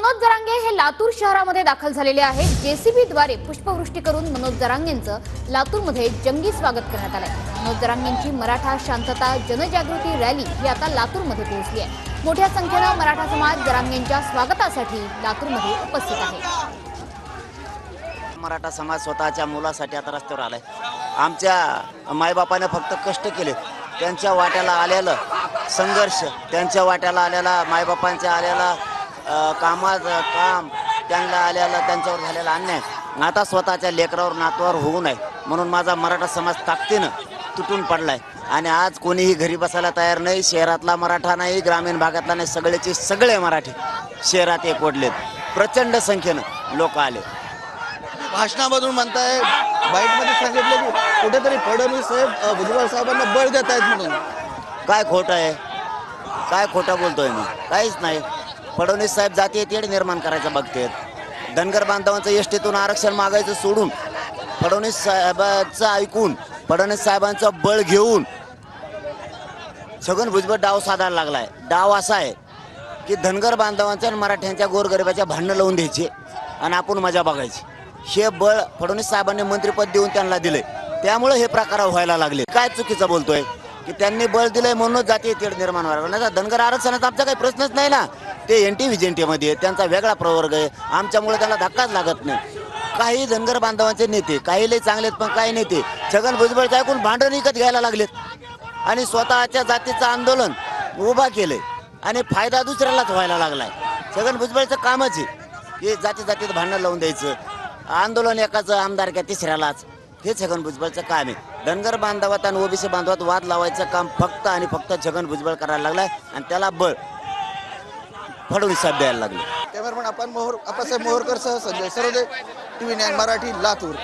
मनोज जरांगे हे लातूर शहरामध्ये दाखल झालेले आहेत। जेसीबीद्वारे पुष्पवृष्टी करून मनोज जरांगेंचं लातूरमध्ये जंगी स्वागत करण्यात आलंय। मनोज जरांगेंची मराठा शांतता जनजागृती रॅली ही आता लातूरमध्ये पोहोचली आहे। मोठ्या संख्येने मराठा समाज जरांगेंच्या स्वागतासाठी लातूरमध्ये उपस्थित आहे। मराठा समाज स्वतःच्या मुलासाठी आता रस्त्यावर आलाय। आमच्या मायबापाने फक्त कष्ट केले, त्यांच्या वाट्याला आलेलं संघर्ष, त्यांच्या वाट्याला आलेला मायबापांच्या आलेला काम त्यांना आलेला त्यांच्यावर झालेला अन्याय आता स्वतःच्या लेकरावर नातवावर होऊ नये म्हणून माझा मराठा समाज ताकदीनं तुटून पडलाय। आणि आज कोणीही घरी बसायला तयार नाही। शहरातला मराठा नाही, ग्रामीण भागातला नाही, सगळेचे सगळे मराठी शहरात एकवटलेत। प्रचंड संख्येनं लोक आले। भाषणामधून म्हणताय, बाईटमध्ये सांगितलं की कुठेतरी फडणवीस साहेब भुजबळ साहेबांना बळ देत आहेत म्हणून। काय खोटं आहे? काय खोटं बोलतोय मी? काहीच नाही। फडणवीस साहेब जातीय तेढ निर्माण करायचं बघतात। धनगर बांधवांचं एसटीतून आरक्षण मागायचं सोडून फडणवीस साहेबांचं ऐकून, फडणवीस साहेबांचं बळ घेऊन छगन भुजबळ डाव साधायला लागलाय। डाव असा आहे की धनगर बांधवांच्या आणि मराठ्यांच्या गोरगरिबाच्या भांडणं लावून द्यायची आणि आपण मजा बघायची। हे बळ फडणवीस साहेबांनी मंत्रिपद देऊन त्यांना दिले, त्यामुळे हे प्रकार व्हायला लागले। काय चुकीचं बोलतोय की त्यांनी बळ दिलंय म्हणूनच जातीय तेढ निर्माण व्हायला? धनगर आरक्षणाचा आमचा काही प्रश्नच नाही ना। ते एनटी-व्हिजेंटीमध्ये त्यांचा वेगळा प्रवर्ग आहे, आमच्यामुळे त्यांना धक्काच लागत नाही। काही धनगर बांधवांचे नेते, काही लई चांगलेत, पण काही नेते छगन भुजबळचं ऐकून भांडण विकत घ्यायला लागलेत आणि स्वतःच्या जातीचं आंदोलन उभा केलंय आणि फायदा दुसऱ्यालाच व्हायला लागलाय। छगन भुजबळचं कामच आहे हे जातीत भांडण लावून द्यायचं, आंदोलन एकाचं आमदारक्या तिसऱ्यालाच, हे छगन भुजबळचं काम आहे। धनगर बांधवात आणि ओबीसी बांधवात वाद लावायचं काम फक्त आणि फक्त छगन भुजबळ करायला लागलाय आणि त्याला बळ फडणवीस साहेब द्यायला लागले। कॅमेरामन आपण मोहरकर सह संजय सरोदे, TV9 मराठी, लातूर।